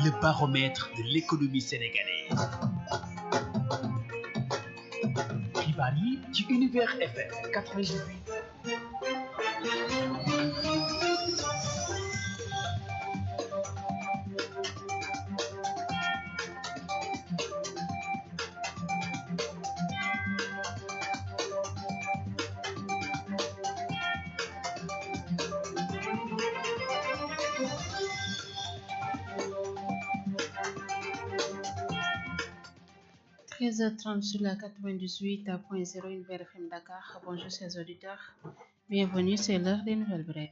le baromètre de l'économie sénégalaise. xibaar yi ci Univers FM 88. Treize heures 30 sur la 98.0 Univers FM Dakar. Bonjour chers auditeurs, bienvenue, c'est l'heure des nouvelles brèves.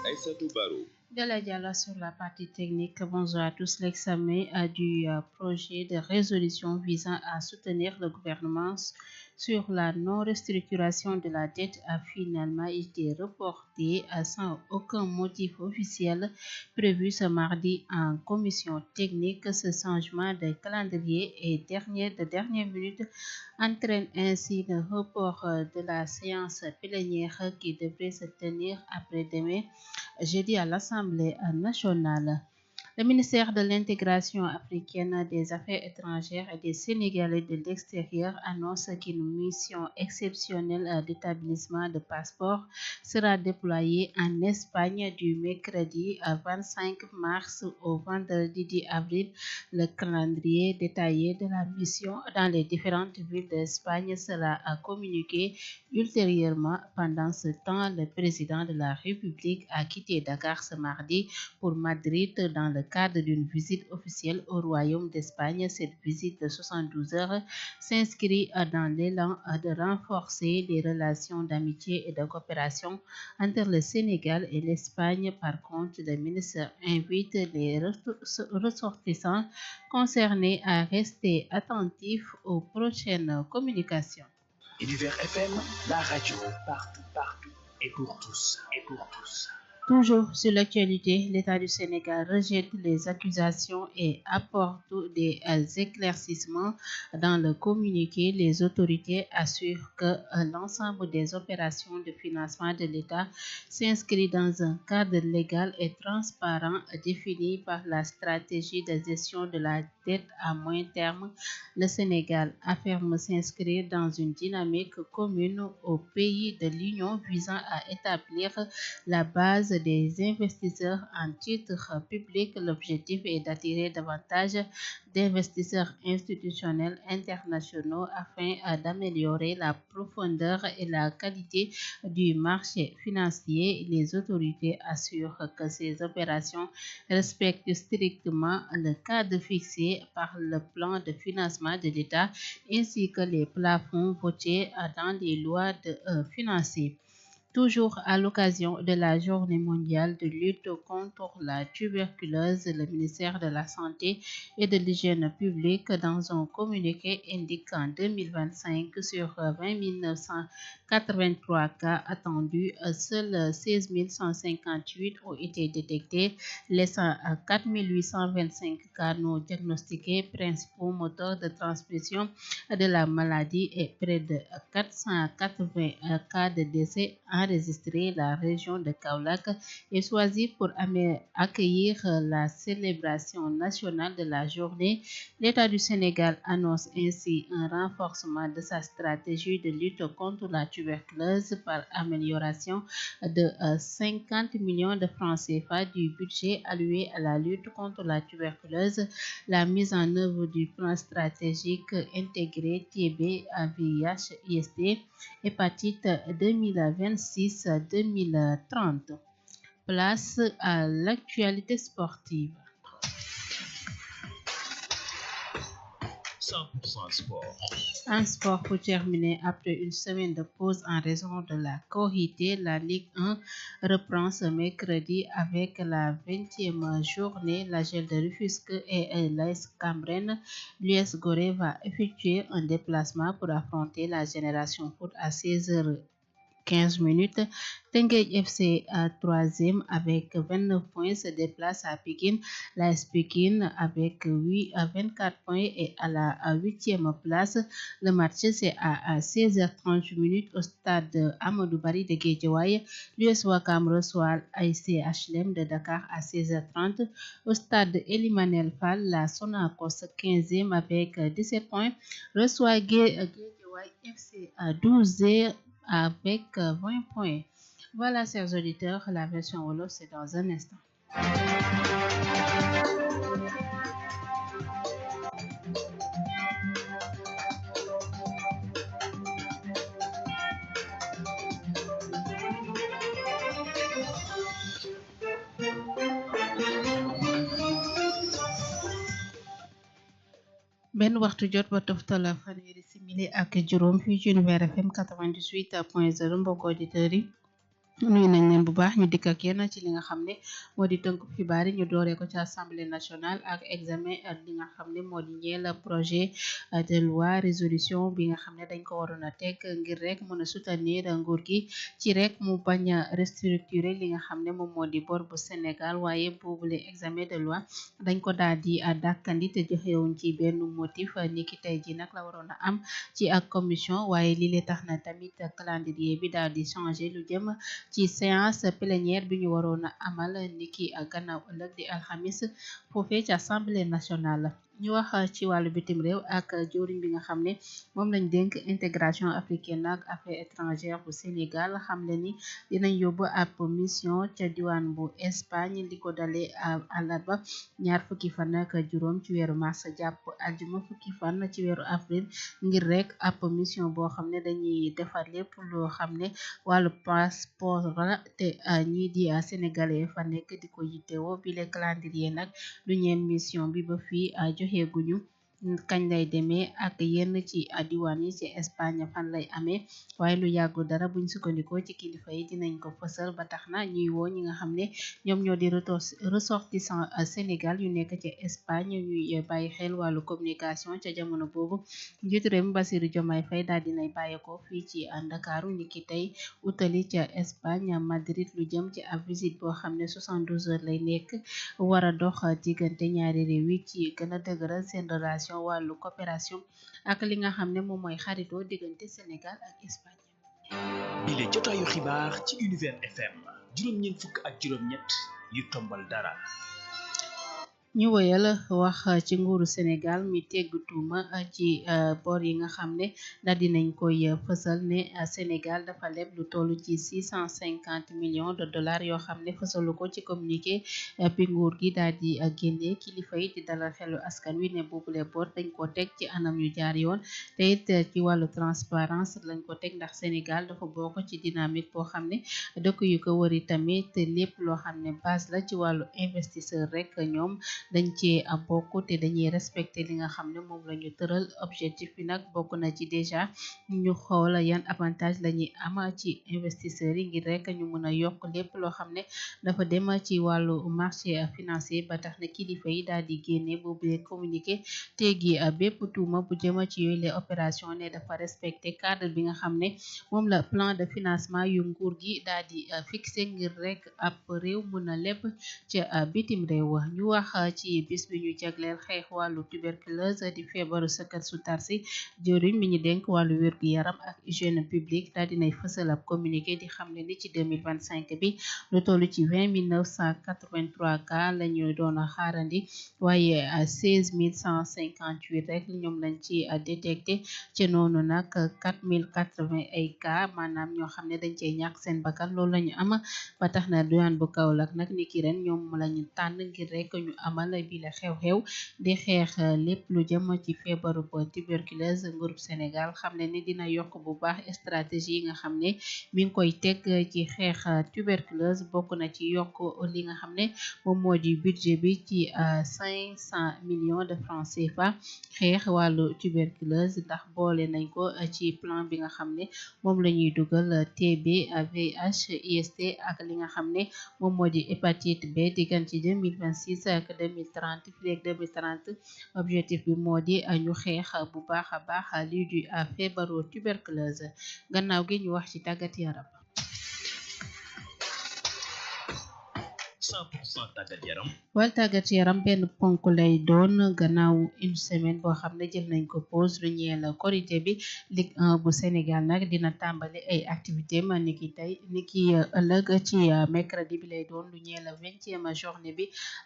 Aïssatou Baro. Della Diallo sur la partie technique. Bonjour à tous. L'examen du projet de résolution visant à soutenir le gouvernement sur la non-restructuration de la dette a finalement été reporté sans aucun motif officiel prévu ce mardi en commission technique. Ce changement de calendrier et de dernière minute entraîne ainsi le report de la séance plénière qui devrait se tenir après-demain, jeudi, à l'Assemblée nationale. Le ministère de l'Intégration africaine, des Affaires étrangères et des Sénégalais de l'extérieur annonce qu'une mission exceptionnelle d'établissement de passeports sera déployée en Espagne du mercredi 25 mars au vendredi 10 avril. Le calendrier détaillé de la mission dans les différentes villes d'Espagne sera communiqué ultérieurement. Pendant ce temps, le président de la République a quitté Dakar ce mardi pour Madrid dans le cadre d'une visite officielle au Royaume d'Espagne. Cette visite de 72 heures s'inscrit dans l'élan de renforcer les relations d'amitié et de coopération entre le Sénégal et l'Espagne. Par contre, le ministre invite les ressortissants concernés à rester attentifs aux prochaines communications. Univers FM, la radio, partout et pour tous. Toujours sur l'actualité, l'État du Sénégal rejette les accusations et apporte des éclaircissements. Dans le communiqué, les autorités assurent que l'ensemble des opérations de financement de l'État s'inscrit dans un cadre légal et transparent défini par la stratégie de gestion de la dette à moyen terme. Le Sénégal affirme s'inscrire dans une dynamique commune aux pays de l'Union visant à établir la base des investisseurs en titres publics. L'objectif est d'attirer davantage d'investisseurs institutionnels internationaux afin d'améliorer la profondeur et la qualité du marché financier. Les autorités assurent que ces opérations respectent strictement le cadre fixé par le plan de financement de l'État ainsi que les plafonds votés dans les lois financières. Toujours à l'occasion de la Journée mondiale de lutte contre la tuberculose, le ministère de la Santé et de l'Hygiène publique, dans un communiqué, indique qu'en 2025, sur 20 983 cas attendus, seuls 16 158 ont été détectés, laissant 4 825 cas non diagnostiqués, principaux moteurs de transmission de la maladie, et près de 480 cas de décès enregistrés. La région de Kaolack est choisie pour accueillir la célébration nationale de la journée. L'État du Sénégal annonce ainsi un renforcement de sa stratégie de lutte contre la tuberculose par amélioration de 50 millions de francs CFA du budget alloué à la lutte contre la tuberculose, la mise en œuvre du plan stratégique intégré TB, VIH, IST, hépatite 2026-2030. Place à l'actualité sportive. 100% sport. Un sport pour terminer. Après une semaine de pause en raison de la Corité, la Ligue 1 reprend ce mercredi avec la 20e journée. La Gel de Rufisque et l'AS Cambren. L'US Gorée va effectuer un déplacement pour affronter la Génération Foot à 16h 15 minutes. Teungueth FC troisième avec 29 points se déplace à Pikine. L'AS Pikine avec 24 points et à la huitième place. Le match c'est à 16h30 au stade Amadou Barry de Guédiawaye. L'US Ouakam reçoit ASC HLM de Dakar à 16h30. Au stade Ely Manel Fall, la Sonacos 15e avec 17 points reçoit Guédiawaye FC à 12h avec 20 points. Voilà, chers auditeurs, la version Wolof, c'est dans un instant. benn waxtu jot ba toftal fanweeri simili ak juróom fii ci Univers FM 98.0 mbokk auditeurs yi nuyu nañ leen bu baax ñu dikk ak yéen ci li nga xam ne moo di tënk xibaar yi ñu dooree ko ci assemblée nationale ak examen li nga xam ne moo di ñeel projet de loi résolution bi nga xam ne dañ ko waroon a teg ngir rek mën a soutenir nguur gi ci rek mu bañ a restructurer li nga xam ne moom moo di bor bu Sénégal waaye boobule examen de loi dañ ko daal di dàkkandi te joxewuñ ci benn motif niki tey ji nag la waroon a am ci ak commission waaye lii le tax na tamit calendrier bi daal di changer lu jëm ci séance plénière bi ñu waroon a amal niki gannaaw ëllëg di alxamis foofee ci assemblée nationale ñu wax ci wàllu bitim réew ak jëwriñ bi nga xam ne moom lañ dénk intégration africaine ak affaires étrangères bu Sénégal xam le ni dinañ yóbbu ab mission ca diwaan bu Espagne li ko dalee àllarba ñaar fukki fan ak juróom ci weeru mars jàpp aljuma fukki fan ci weeru avril ngir rek ab mission boo xam ne dañuy defar lépp loo xam ne wàllu passeport la te ñii di sénégalais fa nekk di ko yittewoo bi le calendrier nag lu ñeen mission bi ba fii joxeeguñu kañ lay demee ak yenn ci diwaan yi ci Espagne fan lay amee waaye lu yàggu dara buñ sukkandikoo ci kilifa yi dinañ ko fësal ba tax na ñuy woo ñi nga xam ne ñoom ñoo di ressortissant Sénégal yu nekk ci Espagne ñuy bàyyi xel wàllu communication ca jamono boobu njiitu réew mi Bassirou Diomaye Faye daal dinay bàyyeekoo fii ci Ndakaaru niki tey utali ca Espagne Madrid lu jëm ci ab visite boo xam ne 72 heures lay nekk war a dox diggante ñaari réew yi ci gën a dëgëral seen relation wàllu coopération ak li nga xam ne moom mooy xaritoo diggante Sénégal ak Espagne. bile jotaayu xibaar ci Univers FM juróom-ñeent fukk ak juróom-ñett yu tombal dara. ñu woyal wax ci nguuru Sénégal mi tegg tuuma ci bor yi nga xam ne daal dinañ koy fësal ne Sénégal dafa leb lu toll ci 650 millions de dollars yoo xam ne fësalu ko ci communiqué bi nguur gi daal di génne kilifa yi di dalal xelu askan wi ne boobule bor dañ ko teg ci anam yu jaar yoon te it ci wàllu transparence lañ ko teg ndax Sénégal dafa bokk ci dynamique boo xam ne dëkk yu ko wëri tamit lépp loo xam ne base la ci wàllu investisseur rek ñoom dañ ci bokk te dañuy respecté li nga xam ne moom la ñu tëral objectif bi nag bokk na ci déjà ñu xool yan avantage la ñuy am ci investisseurs yi ngir rek ñu mën a yokk lépp loo xam ne dafa dem ci wàllu marché financier ba tax na kilifa yi daal di génne boobu communiqué teggi bépp tuuma bu jëm ci yooyu les opérations ne dafa respecté cadre bi nga xam ne moom la plan de financement yu nguur gi daal di fixé ngir rek ab réew mën a lépp ca bitim réew ñu wax ci bis bi ñu jagleel xeex wàllu tuberculose di feebaru sëkkat su tarsi jëriñ mi ñu denk wàllu wérgu yaram ak hygiène publique daal dinay fësal ab communiqué di xam ne ni ci 2025 bi lu toll ci 20 983 cas la ñu doon xaarandi waaye 16 158 rek ñoom lañ ci détecté ci noonu nag 4080 ay cas maanaam ñoo xam ne dañ cey ñàkk seen bakkan loolu lañu am ba tax na diwaan bu Kaolack nag ni ki ren ñoom lañu tànn ngir rek ñu amal bi la xew-xew di xeex lépp lu jëm ci feebaru tuberculose nguurub Sénégal xam ne ni dina yokk bu baax stratégie yi nga xam ne mi ngi koy teg ci xeex tuberculose bokk na ci yokk li nga xam ne moom moo di budget bi ci 500 millions de francs CFA xeex wàllu tuberculose ndax boole nañ ko ci plan bi nga xam ne moom la ñuy dugal TB VIH IST ak li nga xam ne moom moo di hépatite B diggante 2026 ak 2030 fii ak 2030 objectif bi moo di ñu xeex bu baax a baax lii di feebaru tuberculose gannaaw gi ñu wax ci tàggat yaram. 100% tàggat yaram. wàllu tàggat yaram benn ponk lay doon gannaaw une semaine boo xam ne jël nañ ko pause lu ñeel korité bi Ligue 1 bu Sénégal nag dina tàmbali ay activité ma ni ki ëllëg ci mercredi bi lay doon lu ñeel 20e journée bi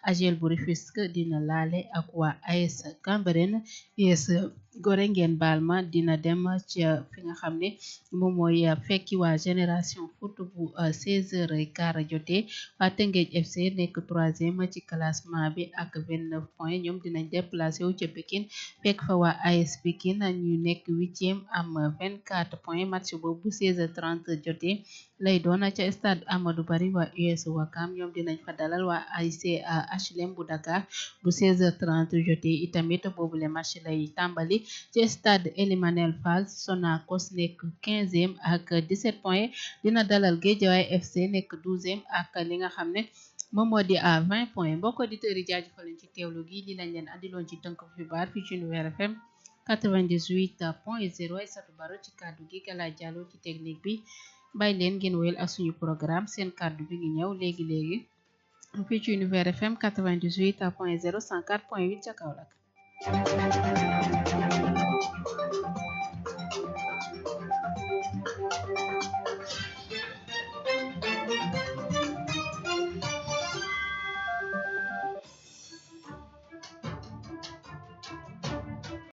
AJEL bu Rufisque dina laale ak waa AS Cambérène US Gorée ngeen baal ma dina dem ci fi nga xam ne moom mooy fekki waa Génération Foot bu 16h15 jotee waa Teungueth FC nekk 3e ci classement bi ak 29 points ñoom dinañ déplacé wu ca Pikine fekk fa waa AS Pikine ñu nekk 8e am 24 points match boobu 16h30 jotee lay doon ca stade Amadou Barry waa US Ouakam ñoom dinañ fa dalal waa ASC HLM bu Dakar bu 16h30 jotee itamit boobu le match lay tàmbali ci stade Elimanel Fall Sonacos nekk 15e ak 17 points dina dalal Guédiawaye FC nekk 12e ak li nga xam ne moom moo di à 20 points mbokk auditeurs yi jaajëfal leen ci teewlu gi li lañ leen andiloon ci tënk xibaar fii ci Univers FM 98.0 Aïssatou Baro ci kaddu gi Gala Diallo ci technique bi bàyyi leen ngeen wéyal ak suñu programme seen kaddu bi ngi ñëw léegi fii ci Univers FM 98.0 104.8 ca Kaolack.